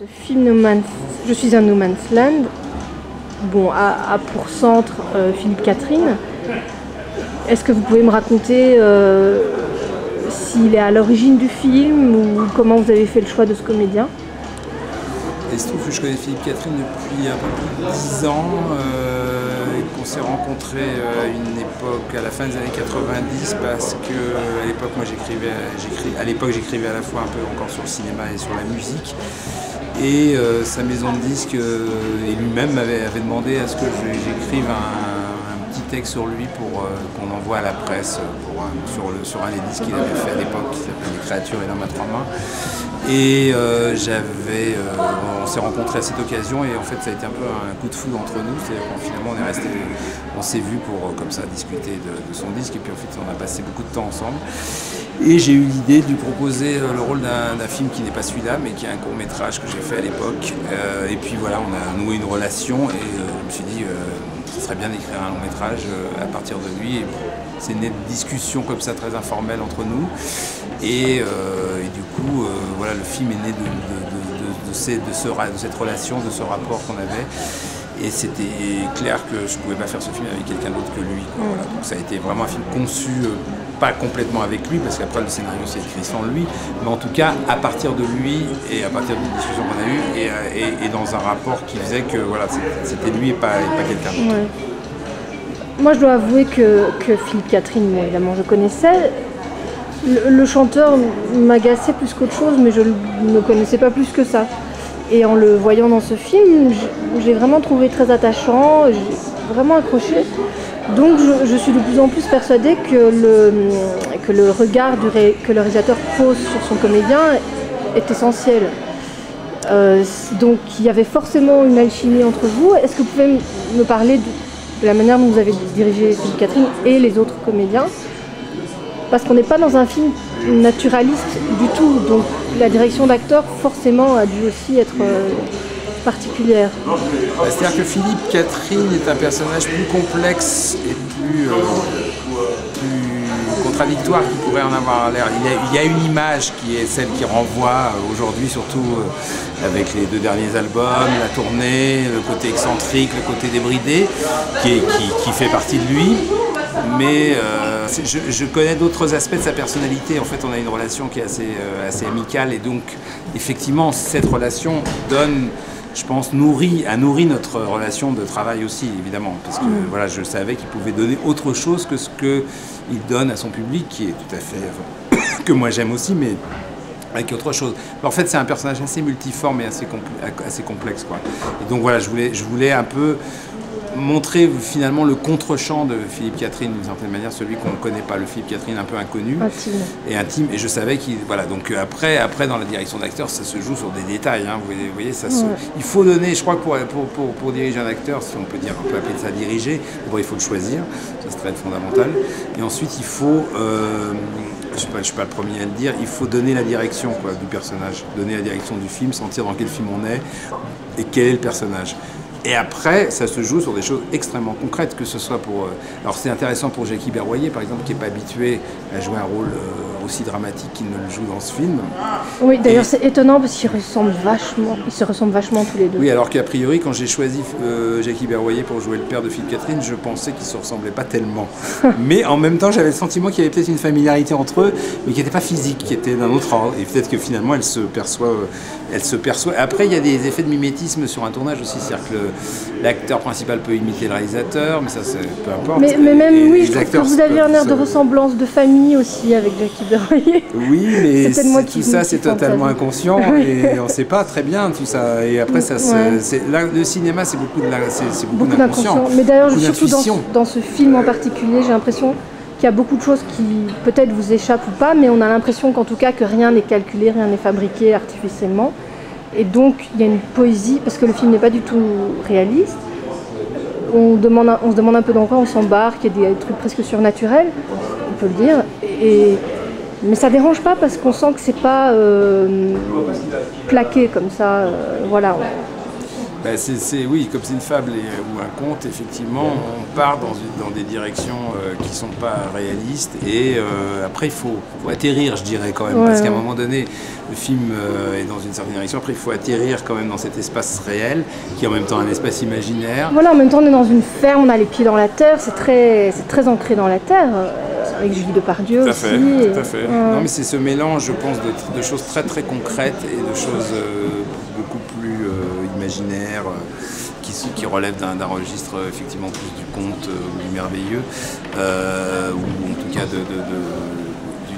Ce film Je suis un no man's land, bon, a pour centre Philippe Catherine. Est-ce que vous pouvez me raconter s'il est à l'origine du film ou comment vous avez fait le choix de ce comédien? Il se trouve que je connais Philippe Catherine depuis un peu plus de 10 ans et qu'on s'est rencontrés à une époque, à la fin des années 90, parce que à l'époque, moi j'écrivais à la fois un peu encore sur le cinéma et sur la musique. Et sa maison de disques et lui-même m'avait demandé à ce que j'écrive un petit texte sur lui pour qu'on envoie à la presse sur un des disques qu'il avait fait à l'époque, qui s'appelait Les créatures et l'homme à trois mains. Et on s'est rencontrés à cette occasion et en fait ça a été un peu un coup de foudre entre nous. C'est-à-dire qu'on finalement on s'est vus pour comme ça discuter de son disque et puis en fait on a passé beaucoup de temps ensemble. Et j'ai eu l'idée de lui proposer le rôle d'un film qui n'est pas celui-là, mais qui est un court-métrage que j'ai fait à l'époque. Et puis voilà, on a noué une relation et je me suis dit ce serait bien d'écrire un long-métrage à partir de lui. Et c'est une discussion comme ça très informelle entre nous. Et du coup, voilà, le film est né de cette relation, de ce rapport qu'on avait. Et c'était clair que je ne pouvais pas faire ce film avec quelqu'un d'autre que lui. Voilà. Donc ça a été vraiment un film conçu, pas complètement avec lui, parce qu'après le scénario s'est écrit sans lui, mais en tout cas à partir de lui et à partir des discussions qu'on a eues et dans un rapport qui faisait que voilà, c'était lui et pas quelqu'un d'autre. Ouais. Moi je dois avouer que Philippe Catherine, bon, évidemment je connaissais. Le chanteur m'agaçait plus qu'autre chose, mais je ne le connaissais pas plus que ça. Et en le voyant dans ce film, j'ai vraiment trouvé très attachant, j'ai vraiment accroché. Donc je suis de plus en plus persuadée que le regard que le réalisateur pose sur son comédien est essentiel. Donc il y avait forcément une alchimie entre vous. Est-ce que vous pouvez me parler de la manière dont vous avez dirigé Philippe Catherine et les autres comédiens? Parce qu'on n'est pas dans un film naturaliste du tout, donc la direction d'acteur forcément a dû aussi être particulière. C'est-à-dire que Philippe Catherine est un personnage plus complexe et plus contradictoire qu'il pourrait en avoir l'air. Il y a une image qui est celle qui renvoie aujourd'hui, surtout avec les 2 derniers albums, la tournée, le côté excentrique, le côté débridé, qui fait partie de lui. Mais je connais d'autres aspects de sa personnalité. En fait, on a une relation qui est assez amicale et donc, effectivement, cette relation donne, je pense, a nourri notre relation de travail aussi, évidemment. Parce que voilà, je savais qu'il pouvait donner autre chose que ce qu'il donne à son public, qui est tout à fait... que moi j'aime aussi, mais avec autre chose. En fait, c'est un personnage assez multiforme et assez complexe, quoi. Et donc voilà, je voulais un peu montrer finalement le contre-champ de Philippe Catherine d'une certaine manière, celui qu'on ne connaît pas, le Philippe Catherine un peu inconnu intime. Et je savais qu'il voilà, donc après dans la direction d'acteur, ça se joue sur des détails. Hein, vous voyez, il faut donner, je crois que pour diriger un acteur, si on peut appeler ça diriger, d'abord il faut le choisir, ça c'est très fondamental. Et ensuite il faut je suis pas le premier à le dire, il faut donner la direction du personnage, donner la direction du film, sentir dans quel film on est et quel est le personnage. Et après, ça se joue sur des choses extrêmement concrètes, que ce soit pour... Alors c'est intéressant pour Jackie Berroyer, par exemple, qui n'est pas habitué à jouer un rôle aussi dramatique qu'il ne le joue dans ce film. Oui, d'ailleurs c'est étonnant parce qu'ils se ressemblent vachement tous les deux. Oui, alors qu'a priori, quand j'ai choisi Jackie Berroyer pour jouer le père de Philippe Catherine, je pensais qu'ils ne se ressemblaient pas tellement. Mais en même temps, j'avais le sentiment qu'il y avait peut-être une familiarité entre eux, mais qui n'était pas physique, qui était d'un autre ordre. Et peut-être que finalement, elle se perçoit. Après, il y a des effets de mimétisme sur un tournage aussi, c'est-à-dire que l'acteur principal peut imiter le réalisateur, mais ça, peu importe. Mais même, oui, je trouve que vous aviez un air de ressemblance de famille aussi avec Jackie Berroyer. Oui, mais tout ça, c'est totalement inconscient et on ne sait pas très bien tout ça. Et après, le cinéma, c'est beaucoup d'inconscient. Mais d'ailleurs, surtout dans ce film en particulier, j'ai l'impression qu'il y a beaucoup de choses qui peut-être vous échappent ou pas, mais on a l'impression qu'en tout cas que rien n'est calculé, rien n'est fabriqué artificiellement. Et donc il y a une poésie, parce que le film n'est pas du tout réaliste. On se demande un peu dans quoi on s'embarque, il y a des trucs presque surnaturels, on peut le dire. Mais ça dérange pas parce qu'on sent que c'est pas plaqué comme ça. Voilà. Oui, comme c'est une fable ou un conte, effectivement, on part dans des directions qui ne sont pas réalistes et après il faut atterrir, je dirais quand même, parce qu'à un moment donné, le film est dans une certaine direction, après il faut atterrir quand même dans cet espace réel, qui est en même temps un espace imaginaire. Voilà, en même temps on est dans une ferme, on a les pieds dans la terre, c'est très ancré dans la terre, avec Julie Depardieu aussi. Tout à fait. Non mais c'est ce mélange, je pense, de choses très très concrètes et de choses beaucoup plus imaginaires, qui relèvent d'un registre effectivement plus du conte ou du merveilleux, ou en tout cas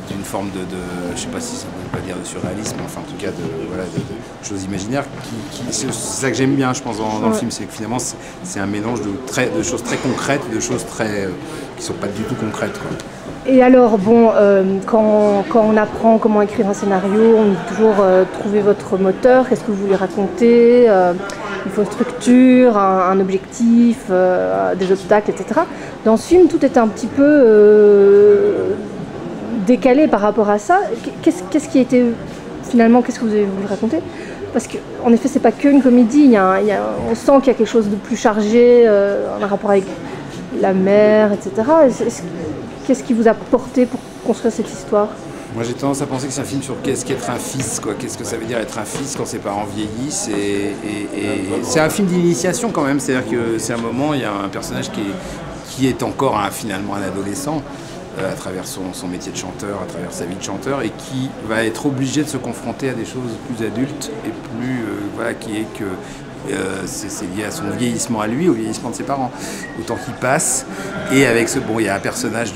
d'une forme je sais pas si ça ne veut pas dire de surréalisme, enfin en tout cas de choses imaginaires. C'est ça que j'aime bien, je pense, dans le film, c'est que finalement c'est un mélange de choses très concrètes, de choses qui ne sont pas du tout concrètes, quoi. Et alors, bon, quand on apprend comment écrire un scénario, on dit toujours trouver votre moteur, qu'est-ce que vous voulez raconter, il faut une structure, un objectif, des obstacles, etc. Dans ce film, tout est un petit peu décalé par rapport à ça. Qu'est-ce qui a été, finalement, qu'est-ce que vous avez voulu raconter? Parce qu'en effet, c'est pas qu'une comédie, on sent qu'il y a quelque chose de plus chargé, un rapport avec la mer, etc. Qu'est-ce qui vous a porté pour construire cette histoire? Moi j'ai tendance à penser que c'est un film sur qu'est-ce qu'être un fils, quoi. Qu'est-ce que ça veut dire être un fils quand ses parents vieillissent, et c'est un film d'initiation quand même, c'est-à-dire que c'est un moment, il y a un personnage qui est encore finalement un adolescent, à travers son métier de chanteur, à travers sa vie de chanteur, et qui va être obligé de se confronter à des choses plus adultes et plus, qui est que c'est lié à son vieillissement à lui, au vieillissement de ses parents, au temps qui passe, et avec il y a un personnage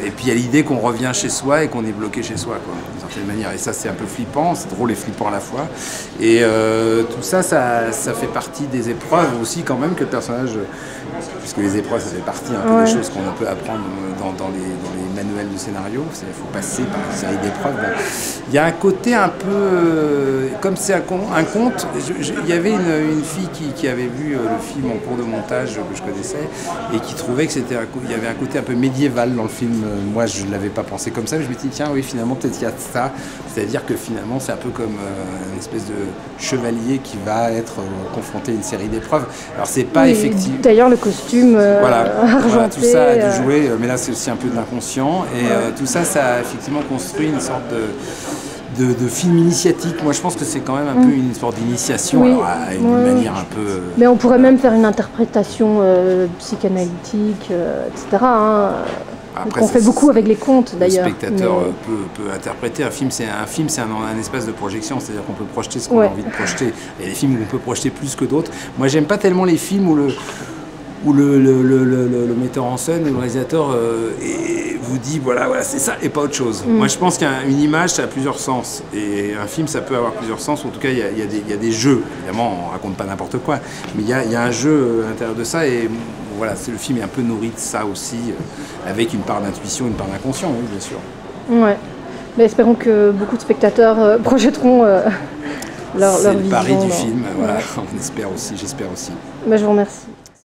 et puis il y a l'idée qu'on revient chez soi et qu'on est bloqué chez soi, quoi, d'une certaine manière, et ça c'est un peu flippant, c'est drôle et flippant à la fois, et tout ça fait partie des épreuves aussi quand même que le personnage, puisque les épreuves ça fait partie un peu des choses qu'on peut apprendre dans les manuels de scénario, il faut passer par une série d'épreuves. Il y a un côté un peu, comme c'est un conte, il y avait une fille qui avait vu le film en cours de montage que je connaissais et qui trouvait que il y avait un côté un peu médiéval dans le film. Moi je ne l'avais pas pensé comme ça, mais je me suis dit tiens oui, finalement peut-être qu'il y a ça, c'est-à-dire que finalement c'est un peu comme une espèce de chevalier qui va être confronté à une série d'épreuves. Alors c'est pas effectif. D'ailleurs le costume voilà, tout ça a dû jouer, mais là c'est aussi un peu de l'inconscient, et tout ça a effectivement construit une sorte de film initiatique. Moi je pense que c'est quand même un peu une sorte d'initiation, à une manière un peu... Mais on pourrait même faire une interprétation psychanalytique, etc. Après, on fait beaucoup avec les contes d'ailleurs. Le spectateur peut interpréter un film, c'est un espace de projection, c'est-à-dire qu'on peut projeter ce qu'on a envie de projeter. Il y a des films où on peut projeter plus que d'autres. Moi j'aime pas tellement les films où le metteur en scène, le réalisateur vous dit voilà c'est ça et pas autre chose. Moi je pense qu'une image ça a plusieurs sens, et un film ça peut avoir plusieurs sens, en tout cas il y a des jeux, évidemment on raconte pas n'importe quoi, mais il y a un jeu à l'intérieur de ça, et voilà, le film est un peu nourri de ça aussi, avec une part d'intuition, une part d'inconscient, oui bien sûr. Ouais, mais espérons que beaucoup de spectateurs projetteront leur vision. C'est le pari du film, voilà, on espère aussi, j'espère aussi. Je vous remercie.